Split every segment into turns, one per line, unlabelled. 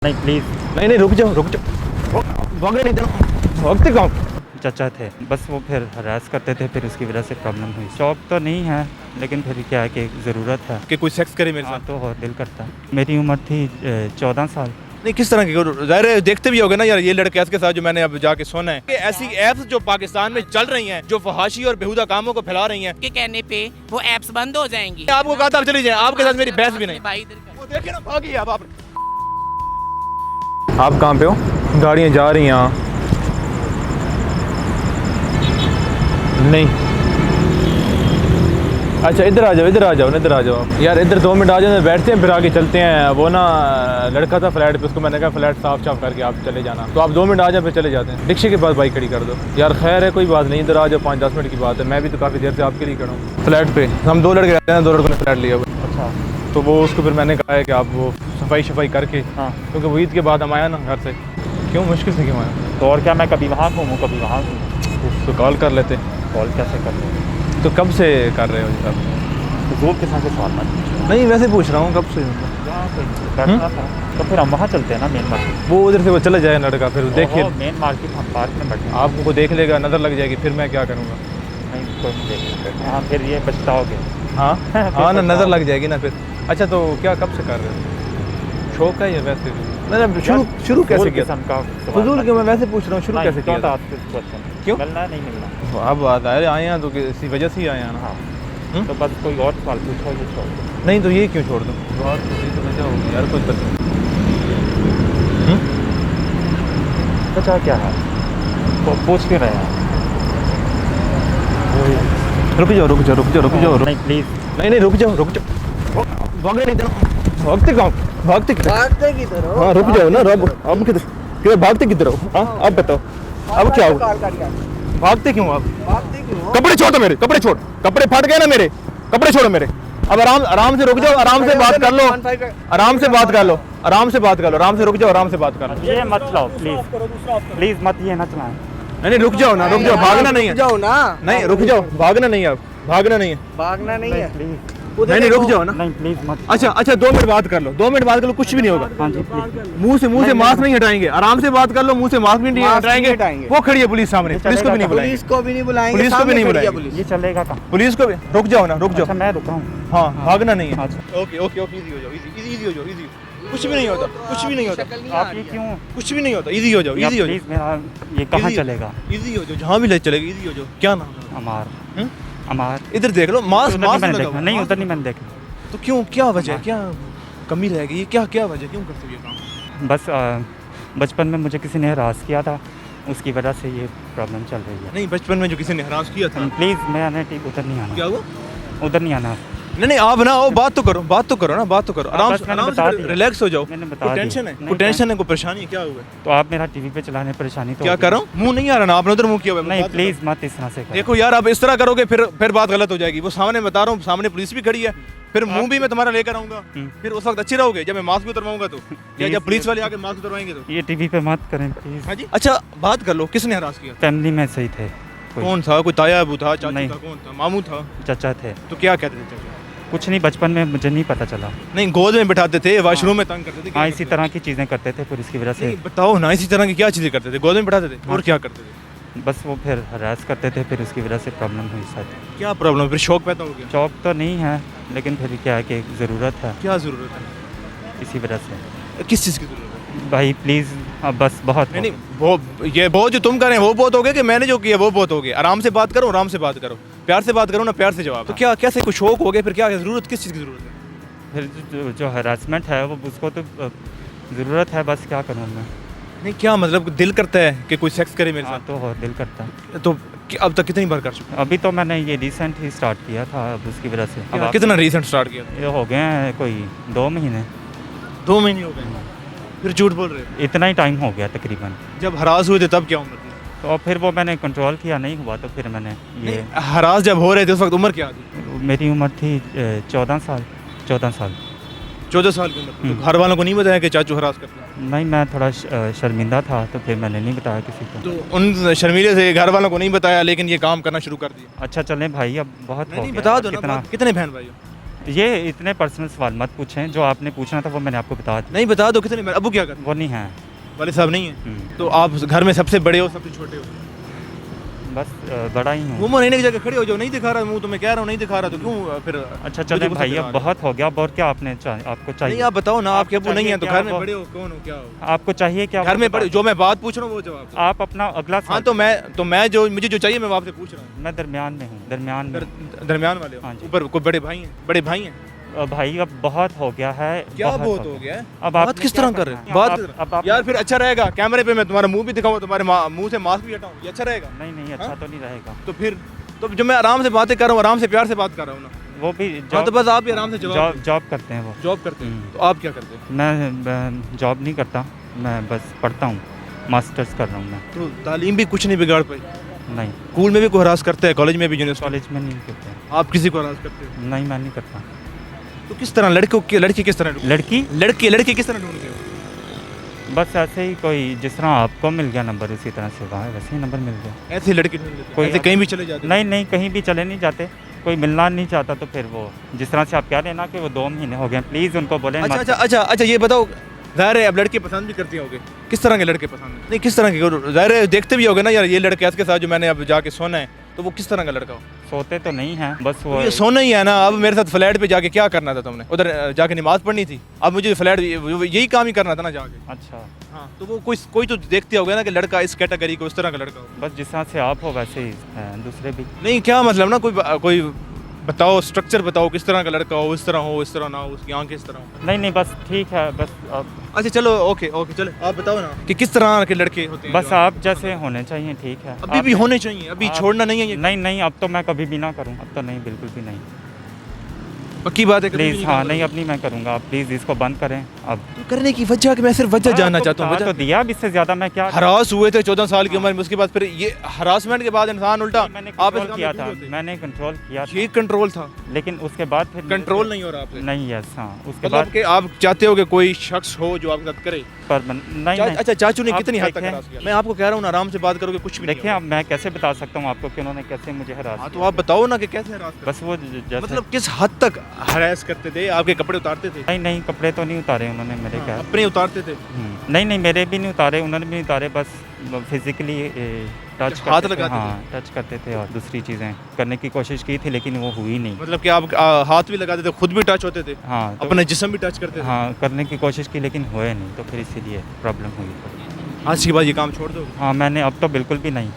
नहीं प्लीज़।
नहीं रुक जाओ भागे नहीं देना वक्त कहाँ।
चचा थे, बस वो फिर हरास करते थे, फिर उसकी वजह से प्रॉब्लम हुई। शौक तो नहीं है, लेकिन फिर क्या है कि ज़रूरत है।
कि कोई सेक्स करे मेरे
हाँ
साथ।
तो और दिल करता है। मेरी उम्र थी 14 साल।
नहीं किस तरह की ज़ाहिर है देखते भी होगे ना यार, ये लड़के के साथ जो मैंने अब जाके सुना है कि ऐसी ऐप्स जो पाकिस्तान में चल रही हैं जो फहाशी और बेहुदा कामों को फैला रही हैं,
के कहने पे वो एप्स बंद हो जाएंगी।
आपको कहा था चली जाए, आपके साथ मेरी बहस भी नहीं।
भाई इधर कर।
वो देखिए ना भागी आप कहाँ पे हो? गाड़ियाँ जा रही हैं। नहीं अच्छा इधर आ जाओ यार, इधर 2 मिनट आ जाओ, बैठते हैं फिर आगे चलते हैं। वो ना लड़का था फ्लैट पे, उसको मैंने कहा फ्लैट साफ करके आप चले जाना, तो आप 2 मिनट आ जाओ फिर चले जाते हैं। रिक्शे के पास बाइक खड़ी कर दो यार। खैर है कोई बात नहीं, इधर आ जाओ, 5-10 मिनट की बात है। मैं भी तो काफ़ी देर से आपके लिए खड़ा हूँ। फ्लैट पे हम 2 लड़के रहते हैं, 2 लड़कों ने फ्लैट लिया हुआ।
अच्छा
तो वो उसको फिर मैंने कहा है कि आप वो सफाई करके,
हाँ,
क्योंकि वो ईद के बाद हम आया ना घर से। क्यों मुश्किल से क्यों आया?
तो और क्या, मैं कभी वहाँ घूमूँ कभी वहाँ घूमूँ।
तो कॉल कर लेते।
कॉल कैसे कर लूँ?
तो कब से कर रहे हो ये सब?
फजूल किस्म के सवाल मत पूछो।
नहीं वैसे पूछ रहा हूँ, कब से?
यहाँ पे बैठना था, तो फिर हम वहाँ चलते हैं ना मेन मार्केट।
वो उधर से वो चले जाए लड़का, फिर देखिए
मेन मार्केट हम पार्क में बैठे हैं।
आपको को देख लेगा, नज़र लग जाएगी, फिर मैं क्या करूँगा?
नहीं कोई नहीं देख सकते। हाँ फिर ये पछताओगे।
हाँ
फिर
हाँ ना, नज़र
पछताओगे।
लग जाएगी ना फिर। अच्छा तो क्या कब से कर रहे हो? शौक है या वैसे? मैंने शुरू कैसे
फजूल
किया?
किस्म का सवाल
फजूल
मत
क्यों, मैं वैसे पूछ रहा हूँ, शुरू
नहीं,
कैसे किया?
don't ask this question।
क्यों?
मिलना है नहीं मिलना।
अब बात आए हैं तो इसी वजह से ही आए हैं ना।
हाँ तो बस कोई और सवाल पूछो, ये छोड़ दो।
नहीं तो ये क्यों छोड़ दूँ? बात तो वजह होगी यार, कुछ बता।
अच्छा क्या है, तो पूछ क्यों रहे हैं?
रुक जाओ।
नहीं प्लीज़।
नहीं रुक जाओ भागे नहीं देना भागते कहाँ?
भागते किधर हो?
हाँ रुक जाओ ना, अब किधर भागते किधर हो? हाँ अब बताओ, अब क्या होगा? भागते क्यों आप?
भागते क्यों हो?
कपड़े छोड़, मेरे कपड़े छोड़, कपड़े फट गए ना मेरे, कपड़े छोड़ो मेरे। अब आराम से रुक जाओ, आराम से बात कर लो, आराम से बात कर लो, आराम से रुक जाओ, आराम से बात कर लो।
ये मत चलाओ प्लीज़ मत ये ना चलाएं।
नहीं रुक जाओ, भागना नहीं है।
जाओ ना।
नहीं रुक जाओ, भागना नहीं है, भागना नहीं है।
भागना नहीं है।
प्लीज़
नहीं रुक जाओ ना।
नहीं प्लीज़ मत।
अच्छा 2 मिनट बात कर लो, 2 मिनट बात कर लो, कुछ भी नहीं होगा।
हाँ जी प्लीज़।
मुंह से मास्क नहीं हटाएंगे, आराम से बात कर लो, मुंह से मास्क नहीं
मास्क नहीं
हटाएंगे।
हटाएंगे।
वो खड़ी है पुलिस सामने, पुलिस को भी नहीं बुलाएंगे,
पुलिस को भी नहीं बुलाएंगे,
पुलिस को भी नहीं
सामने खड़ी है
बुलाएंगे।
ये चलेगा कहाँ?
पुलिस को भी रुक जाओ ना, रुक
अच्छा
जाओ।
मैं रुका हूँ।
हाँ भागना नहीं है।
अच्छा
ओके इजी हो जाओ, इजी हो जाओ। कुछ भी नहीं होता, कुछ भी नहीं होता,
आप ये क्यों?
कुछ भी नहीं होता। इजी हो जाओ, इजी हो जाओ,
प्लीज़ मेरा ये कहाँ चलेगा?
इजी हो जाओ, जहाँ भी ले चलेगा इजी हो जाओ। क्या नाम है?
अमार। अमार।
इधर देख लो, मास्क
उधर नहीं मैंने
लगा
देखा,
हुआ।
नहीं उधर नहीं मैंने देखा।
तो क्यों, क्या वजह है, क्या कमी रहेगी? ये क्या वजह, क्यों करते हो ये काम?
बस बचपन में मुझे किसी ने हरास किया था, उसकी वजह से ये प्रॉब्लम चल रही है।
नहीं बचपन में जो किसी ने हरास किया था,
प्लीज़ मैं आने उधर नहीं आना।
क्या हुआ?
उधर नहीं आना।
नहीं आप ना आओ, बात तो करो आराम
बस मैंने
से
बता दिया।
रिलैक्स हो जाओ।
मैंने बता
कोई
दिया।
टेंशन है?
नहीं,
कोई टेंशन है, कोई परेशानी है, क्या हुआ?
तो आप मेरा टीवी पे चलाने परेशानी तो
क्या
होगी।
कर रहा हूँ? मुंह नहीं आ रहा ना, आपने उधर मुंह किया हुआ है।
नहीं
बात
प्लीज़ मत इस तरह से करो।
देखो यार, आप इस तरह करोगे फिर बात गलत हो जाएगी। वो सामने बता रहा हूँ, सामने पुलिस भी खड़ी है, फिर मुंह भी मैं तुम्हारा लेकर आऊंगा, फिर उस वक्त अच्छी रहोगे जब मैं मास्क भी उतरवाऊंगा तो, या जब पुलिस वाले आके मास्क उतरवाएंगे तो।
ये टीवी पे मत करें प्लीज़।
हाँ जी। अच्छा बात कर लो, किसने हरास किया?
फैमिली में सही थे।
कौन था? कोई ताया अबू था, चाचू
नहीं।
था, कौन था? मामू था?
चचा थे।
तो क्या कहते थे चाचा?
कुछ नहीं, बचपन में मुझे नहीं पता चला।
नहीं गोद में बिठाते थे, वॉशरूम में तंग करते थे, क्या
हाँ इसी
करते
तरह की चीज़ें करते थे, फिर इसकी वजह
थे?
से
नहीं बताओ ना, इसी तरह की क्या चीजें करते थे? गोद में बिठाते थे और क्या करते थे?
बस वो फिर हरास करते थे, फिर उसकी वजह से प्रॉब्लम हुई शायद।
क्या प्रॉब्लम? फिर शौक पैदा हो गया?
शौक तो नहीं है, लेकिन फिर क्या है कि ज़रूरत है,
क्या जरूरत है?
इसी वजह से।
किस चीज़ की जरूरत है?
भाई प्लीज़ अब बस बहुत
नहीं वो ये बहुत जो तुम कर रहे हैं वो बहुत हो गया, कि मैंने जो किया वो बहुत हो गया। आराम से बात करो, आराम से बात करो, प्यार से बात करो ना, प्यार से जवाब। तो क्या कैसे कुछ शौक हो गया? फिर क्या जरूरत, किस चीज़ की जरूरत है?
फिर जो हरासमेंट है वो उसको तो ज़रूरत है, बस क्या करूँ मैं?
नहीं क्या मतलब, दिल करता है कि कोई सेक्स करे मेरे
हाँ
साथ?
तो और दिल करता है।
तो अब तक कितनी बार कर चुके?
अभी तो मैंने ये रिसेंट ही स्टार्ट किया था, अब उसकी वजह से अब आप-
कितना रिसेंट स्टार्ट किया?
ये हो गए हैं कोई 2 महीने।
2 महीने हो गए, फिर झूठ बोल रहे हो।
इतना ही टाइम हो गया तकरीबन।
जब हरास हुए थे तब क्या उम्र थी?
तो फिर वो मैंने कंट्रोल किया, नहीं हुआ तो फिर मैंने ये
नहीं, हरास जब हो रहे थे उस वक्त उम्र क्या थी?
मेरी उम्र थी 14 साल। 14 साल।
14 साल की उम्र थी। तो घर वालों को नहीं बताया कि चाचू हरास करते हैं?
नहीं मैं थोड़ा शर्मिंदा था, तो फिर मैंने नहीं बताया किसी को।
तो उन शर्मीले से घर वालों को नहीं बताया, लेकिन ये काम करना शुरू कर दिया?
अच्छा चलें भाई, अब बहुत हो
नहीं
गया।
बता दो ना,
कितना
कितने बहन भाई हो?
ये इतने पर्सनल सवाल मत पूछें, जो आपने पूछना था वो मैंने आपको बता दिया।
नहीं बता दो कितने अबू क्या करते
वो नहीं है।
वाले साहब नहीं है तो आप घर में सबसे बड़े हो सबसे छोटे हो?
बस बड़ा ही हूँ।
मुँह नहीं की जगह खड़े हो जाओ, नहीं दिखा रहा मुँह तो मैं कह रहा हूँ नहीं दिखा रहा तो क्यों फिर?
अच्छा चले भाई, अब बहुत हो गया। अब और क्या आपको चाहिए?
नहीं आप बताओ ना, आपके अबू नहीं है तो घर में
वो-
बड़े हो कौन हो क्या हो?
आपको चाहिए क्या?
घर में बड़े जो मैं बात पूछ रहा हूँ वो जवाब दो।
आप अपना अगला
हाँ
सवाल।
तो मैं जो मुझे जो चाहिए मैं आपसे पूछ रहा हूँ।
मैं दरमियान में हूँ, दरमियान में।
दरमियान वाले हो?
हाँ जी।
ऊपर कोई बड़े भाई हैं? बड़े भाई हैं?
भाई अब बहुत हो गया है।
क्या बहुत हो गया है?
अब
बात
आपने
किस
क्या
तरह कर
करना
रहे
है?
हो?
अब आप
यार फिर अच्छा रहेगा कैमरे पे मैं तुम्हारा मुंह भी दिखाऊं, तुम्हारे मुंह से मास्क भी हटाऊं, ये अच्छा रहेगा?
नहीं अच्छा
हाँ?
तो नहीं रहेगा।
तो फिर तो जो मैं आराम से बातें कर रहा हूँ, आराम से प्यार से बात कर रहा हूँ ना।
वो भी
हाँ तो बस आप भी आराम से जवाब
जॉब करते हैं वो।
जॉब करते हैं तो आप क्या करते हैं?
मैं जॉब नहीं करता, मैं बस पढ़ता हूँ, मास्टर्स कर रहा हूँ मैं।
तो तालीम भी कुछ नहीं बिगाड़ पाई?
नहीं,
स्कूल में भी कोई हरास करते हैं, कॉलेज में भी यूनिवर्सिटी?
कॉलेज में नहीं करते।
आप किसी को हरास करते हो?
नहीं, मैं नहीं करता।
तो किस तरह लड़की किस तरह
लड़की
लड़के किस तरह ढूंढते हो?
बस ऐसे ही, कोई जिस तरह आपको मिल गया नंबर उसी तरह से वहाँ वैसे ही नंबर मिल गया।
ऐसे लड़के ढूंढ लेते
कोई
ऐसे कहीं भी चले जाते?
नहीं कहीं भी चले नहीं जाते। कोई मिलना नहीं चाहता तो फिर वो जिस तरह से आप कह रहे हैं ना कि वो 2 महीने हो गए, प्लीज़ उनको बोलें मत।
अच्छा ये बताओ, ज़ाहिर है अब लड़के पसंद भी करते होगे, किस तरह के लड़के पसंद है? नहीं किस तरह के, ज़ाहिर है देखते भी होगे ना यार ये लड़के इसके साथ जो मैंने अब जाके सोना है तो वो किस तरह का लड़का हो?
सोते तो नहीं हैं, बस
तो
वो
ये सोना ही है ना। अब मेरे साथ फ्लैट पे जाके क्या करना था तुमने? उधर जाके नमाज पढ़नी थी, अब मुझे फ्लैट यही काम ही करना था ना जाके।
अच्छा,
हाँ तो वो कोई तो देखते होगे ना कि लड़का इस कैटेगरी को, इस तरह का लड़का हो।
बस जिस तरह से आप हो वैसे ही हैं दूसरे भी।
नहीं क्या मतलब ना, कोई बताओ, स्ट्रक्चर बताओ किस तरह का लड़का हो, इस तरह ना हो, उसकी आंखें इस तरह हो।
नहीं बस ठीक है, बस अब
अच्छा चलो ओके चलो आप बताओ ना कि किस तरह के लड़के होते हैं?
बस आप जैसे होने चाहिए, ठीक है।
अभी भी होने चाहिए, अभी छोड़ना नहीं है ये?
नहीं अब तो मैं कभी भी ना करूँ, अब तो नहीं, बिल्कुल भी नहीं।
पक्की बात है? कभी भी
प्लीज़,
नहीं
हाँ
करोगे?
नहीं अब नहीं मैं करूँगा, आप प्लीज़ इसको बंद करें अब।
तो करने की वजह कि मैं सिर्फ वजह जानना चाहता हूँ।
बता तो दिया, अब इससे ज़्यादा मैं क्या।
हरास हुए थे 14 साल की उम्र में, उसके बाद फिर ये हरासमेंट के बाद इंसान उल्टा
मैंने
आप
कंट्रोल किया था, मैंने कंट्रोल किया था,
ये कंट्रोल था
लेकिन उसके बाद फिर
कंट्रोल नहीं हो रहा आपसे?
नहीं, यस हाँ, उसके
मतलब
बाद
कि आप चाहते हो कि कोई शख्स हो जो आपके साथ करे?
नहीं।
अच्छा चाचू ने
आप
कितनी हद तक
देखें-
हरास किया? मैं आपको कह रहा हूँ ना, आराम से बात करोगे कुछ भी नहीं
देखिए अब मैं कैसे बता सकता हूँ आपको कि उन्होंने कैसे मुझे हरास
हाँ तो
किया।
आप बताओ ना कि कैसे हरास करते?
बस वो जैसे
मतलब किस हद तक हरास करते थे? आपके कपड़े उतारते थे?
नहीं कपड़े तो नहीं उतारे उन्होंने मेरे, क्या।
अपने उतारते थे?
नहीं मेरे भी नहीं उतारे, उन्होंने भी नहीं उतारे, बस फिजिकली टच
हाथ
करते थे।
लगाते
हाँ टच करते थे और दूसरी चीज़ें करने की कोशिश की थी लेकिन वो हुई नहीं।
मतलब कि आप हाथ भी लगाते थे, खुद भी टच होते थे,
हाँ तो
अपने जिस्म भी टच करते थे?
हाँ करने की कोशिश की लेकिन हुए नहीं, तो फिर इसीलिए प्रॉब्लम हुई।
आज के बाद ये काम छोड़ दो?
हाँ मैंने अब तो बिल्कुल भी नहीं,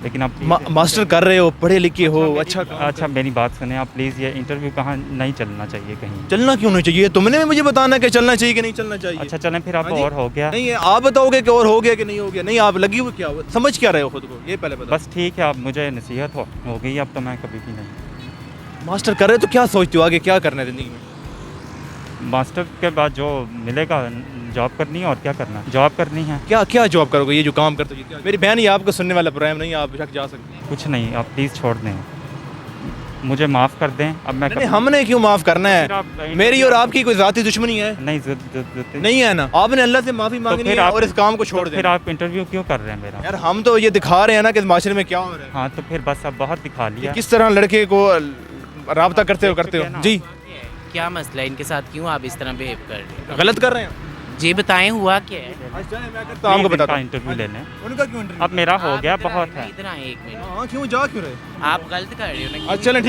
लेकिन अब
मास्टर कर रहे हो, पढ़े लिखे हो, अच्छा
अच्छा मेरी बात सुने आप प्लीज़, ये इंटरव्यू कहाँ नहीं चलना चाहिए कहीं।
चलना क्यों नहीं चाहिए? तुमने भी मुझे बताना कि चलना चाहिए कि नहीं चलना चाहिए।
अच्छा चलें फिर, आप
हाँ जी।
और हो गया।
नहीं आप बताओगे कि और हो गया कि नहीं हो गया? नहीं आप लगी हुई क्या हो, समझ क्या रहे हो खुद को, ये पहले बताओ।
बस ठीक है, अब मुझे नसीहत हो गई, अब तो मैं कभी भी नहीं।
मास्टर कर रहे हो तो क्या सोचते हो आगे क्या करना है ज़िंदगी में?
मास्टर के बाद जो मिलेगा जॉब करनी है, और क्या करना है, जॉब करनी है।
क्या जॉब करोगे? ये जो काम करते हो ये क्या? मेरी बहन ये आपको सुनने वाला प्रोग्राम नहीं, आप बेशक जा सकते हैं।
कुछ नहीं, आप प्लीज़ छोड़ दें, मुझे माफ़ कर दें। अब मैं
नहीं हमने क्यों माफ़ करना
फिर आप
है? मेरी और आपकी कोई ज़ाती दुश्मनी है?
नहीं
नहीं है ना? आपने अल्लाह से माफ़ी मांगनी है और इस काम को छोड़
फिर
देना।
आप इंटरव्यू क्यों कर रहे हैं मेरा?
यार हम तो ये दिखा रहे हैं ना कि इस माशरे में क्या हो रहा है।
हाँ तो फिर बस अब बहुत दिखा लिया।
किस तरह लड़के को राब्ता करते हो जी?
क्या मसला है इनके साथ, क्यों आप इस तरह बिहेव कर रहे हैं?
गलत कर रहे हैं?
जी बताएं हुआ क्या है?
तो आपको बताता हूं।
इंटरव्यू लेने,
उनका क्यों इंटरव्यू?
अब मेरा हो
आप
गया,
इधर
बहुत
आए,
है।
इधर आए एक मिनट।
हाँ क्यों जा क्यों रहे?
आप गलत कर रहे हो ना। क्यों
अच्छा चलें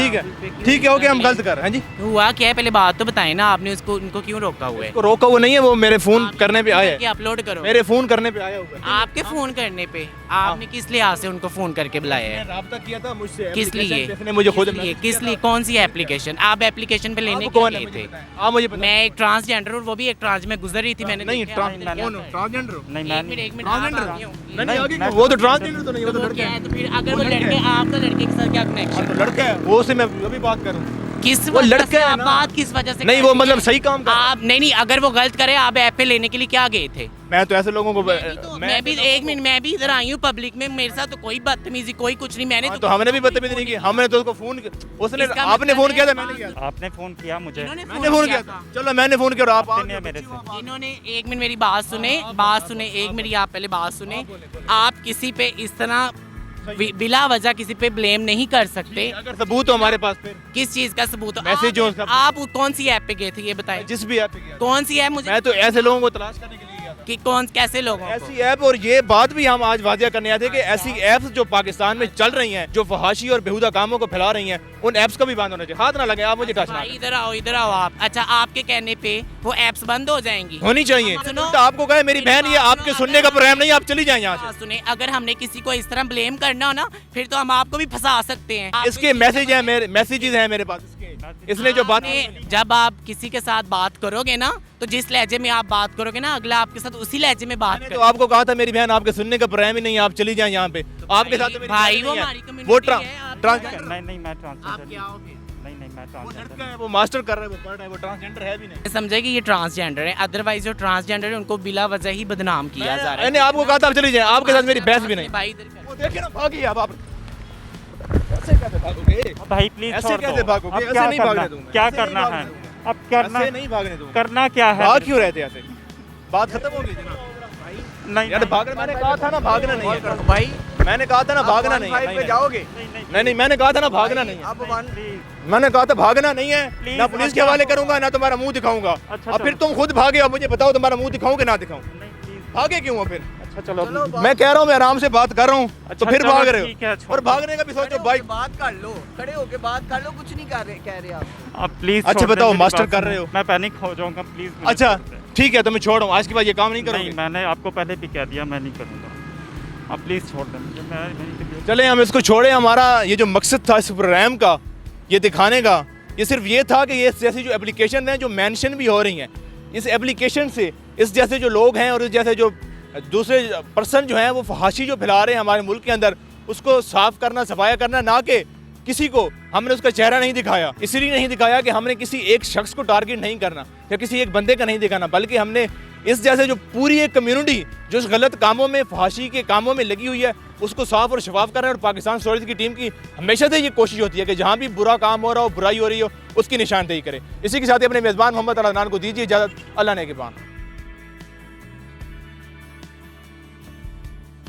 ठीक है ओके हम गलत कर रहे हैं जी।
हुआ क्या है पहले बात तो बताएं ना, आपने उसको उनको क्यों रोका हुआ है?
उसको रोका हुआ नहीं है, वो मेरे फोन करने पे आया है।
अपलोड करो
मेरे फोन करने पे आया हुआ है।
आपके फोन करने पे आपने किस लिहाज से उनको फोन करके बुलाया है?
राब्ता किया था मुझसे।
किस लिए?
इसने मुझे खुद
किस लिए? कौन सी एप्लीकेशन? आप एप्लीकेशन पे लेने
आपको
के
कौन है
लिए
मुझे
थे?
बताएं। आप मुझे बताएं।
मैं एक ट्रांसजेंडर हूँ, वो भी एक ट्रांस में गुजर रही थी, मैंने
नहीं
देखा, आपने क्या
कौन हो?
किया?
ट्रांसजेंडर हो?
नहीं
एक मिनट
ट्रांसजेंडर
आप आगे हो।
नहीं आगे
मैं-
वो तो ट्रांसजेंडर तो नहीं, वो तो
वो
लड़का
क्या
है।
है? तो फिर अगर वो लड़के, आपका लड़के के साथ क्या कनेक्शन?
तो लड़का है वो, से मैं अभी बात कर रहा हूँ।
किस
वो
वजह
लड़का
से
है
आप
ना।
बात किस वजह से
नहीं
कर
वो
रही
मतलब
हैं?
सही काम कर रहा है।
आप नहीं अगर वो गलत करे, आप ऐप पे लेने के लिए क्या गए थे?
मैं तो ऐसे लोगों को
मैं भी एक मिनट, मैं भी इधर आई हूँ पब्लिक में, मेरे साथ तो कोई बदतमीजी कोई कुछ नहीं, मैंने
तो हमने भी बदतमीजी नहीं की, हमने तो उसको फोन उसने
इसका
आपने
मतलब
फोन
है-
किया था मैंने किया था।
आपने फ़ोन किया मुझे,
इन्होंने
मैंने फोन किया था। चलो मैंने फोन किया और आप
आपने मेरे से।
इन्होंने एक मिनट मेरी बात सुने, एक मिनट आप पहले बात सुने। आप किसी पे इस तरह बिला वजह किसी पे ब्लेम नहीं कर सकते।
अगर सबूत हो हमारे पास फिर
किस चीज का सबूत?
मैसेज हो सब।
आप कौन सी ऐप पे गए थे ये बताएं?
जिस भी ऐप पे गया
कौन सी ऐप? मुझे
मैं तो ऐसे लोगों को तलाश करने के लिए गया था
कि कौन कैसे लोगों को?
ऐसी ऐप। और ये बात भी हम आज वाजिया करने आए थे कि ऐसी ऐप्स जो पाकिस्तान में चल रही हैं जो फहाशी और बेहुदा कामों को फैला रही हैं उन ऐप्स का भी बंद होना चाहिए। हाथ ना लगे आप मुझे टच ना
भाई इधर आओ आप। अच्छा आपके कहने पे वो ऐप्स बंद हो जाएंगी?
होनी चाहिए।
सुनो,
तो आपको कहे मेरी बहन ये आपके सुनने का प्रोग्राम नहीं, आप चली जाए यहाँ से।
सुने, अगर हमने किसी को इस तरह ब्लेम करना हो ना फिर तो हम आपको भी फंसा सकते हैं।
इसके मैसेज है मेरे मैसेजेस हैं मेरे पास इसने जो बात
जब आप किसी के साथ बात करोगे ना तो जिस लहजे में आप बात करोगे ना अगला आपके साथ उसी लहजे में बात
तो
करे।
आपको कहा था मेरी बहन आपके सुनने का प्रोग्राम ही नहीं है, आप चली जाए यहाँ पे। आपके साथ तो मेरी
भाई
बात
वो
नहीं
हमारी
है।
community
वो
है, आप
ट्रांसजेंडर
नहीं मैं
आप
ट्रांसजेंडर
क्या होगे?
नहीं मैं ट्रांसजेंडर
है, वो मास्टर कर रहा है, वो पढ़ रहा है, वो ट्रांसजेंडर है भी नहीं।
समझे कि ये ट्रांसजेंडर है, अदरवाइज जो ट्रांसजेंडर है उनको बिला वजह ही बदनाम किया जा रहा है।
मैंने आपको कहा था आप चली जाए, आपके साथ मेरी बहस भी नहीं।
भाई इधर कर।
वो देखिए ना भागी अब आप ऐसे कैसे भागोगे?
भाई प्लीज
ऐसे
छोड़
कैसे
दो।
भागोगे?
अब
ऐसे
क्या
नहीं
करना-
भागने दूंगा।
क्या
ऐसे नहीं
करना
भागने
है?
दूंगा।
अब करना
ऐसे नहीं भागने दूंगा।
करना क्या है?
भाग क्यों रहते ऐसे? बात खत्म हो गई जनाब।
नहीं
यार भागना, मैंने कहा था ना भागना नहीं है।
भाई
मैंने कहा था ना भागना नहीं है।
पे जाओगे?
नहीं मैंने कहा था ना भागना नहीं है।
आप वन
मैंने कहा था भागना नहीं है।
Please,
ना पुलिस के
अच्छा।
हवाले करूंगा ना तुम्हारा मुंह दिखाऊंगा।
अच्छा,
अब फिर
चलो।
तुम खुद भागे, अब मुझे बताओ तुम्हारा मुंह दिखाऊं कि ना दिखाऊं?
नहीं, please।
भागे क्यों हो फिर?
अच्छा चलो
मैं कह रहा हूँ मैं आराम से बात कर रहा हूँ तो
अच्छा,
फिर
चलो,
भाग रहे
ठीक है,
हो।
छोड़
और
दो।
भागने का भी सोचो बाइक।
बात कर लो, खड़े होके बात कर लो, कुछ नहीं कर रहे कह रहे आप।
आप प्लीज
अच्छा,
छोड़ दें,
बताओ,
मेरी
मास्टर
बात
कर
सुनो।
रहे हो?
मैं पैनिक हो जाऊंगा प्लीज।
अच्छा ठीक है तो मैं छोड़ रहा हूँ, आज के बाद ये काम नहीं
नहीं
करोगे।
मैंने आपको पहले भी कह दिया मैं नहीं करूँगा। आप प्लीज छोड़ दें मुझे। मैं नहीं
चले हम इसको छोड़े। हमारा ये जो मकसद था इस प्रोग्राम का ये दिखाने का, ये सिर्फ ये था कि ये जैसी जो एप्लीकेशन हैं जो मेंशन भी हो रही हैं, इस एप्लीकेशन से इस जैसे जो लोग हैं और इस जैसे जो दूसरे पर्सन जो हैं वो फहाशी जो फैला रहे हैं हमारे मुल्क के अंदर, उसको साफ करना, सफाया करना, ना कि किसी को हमने उसका चेहरा नहीं दिखाया। इसलिए नहीं दिखाया कि हमने किसी एक शख्स को टारगेट नहीं करना या किसी एक बंदे का नहीं दिखाना, बल्कि हमने इस जैसे जो पूरी एक कम्युनिटी जो इस गलत कामों में, फहाशी के कामों में लगी हुई है, उसको साफ और शफाफ करना। और पाकिस्तान स्टोरीज की टीम की हमेशा से ये कोशिश होती है कि जहाँ भी बुरा काम हो रहा हो, बुराई हो रही हो, उसकी निशानदेही करे। इसी के साथ ही अपने मेज़बान मोहम्मद अदनान को दीजिए इजाज़त। अल्लाह ने के पान।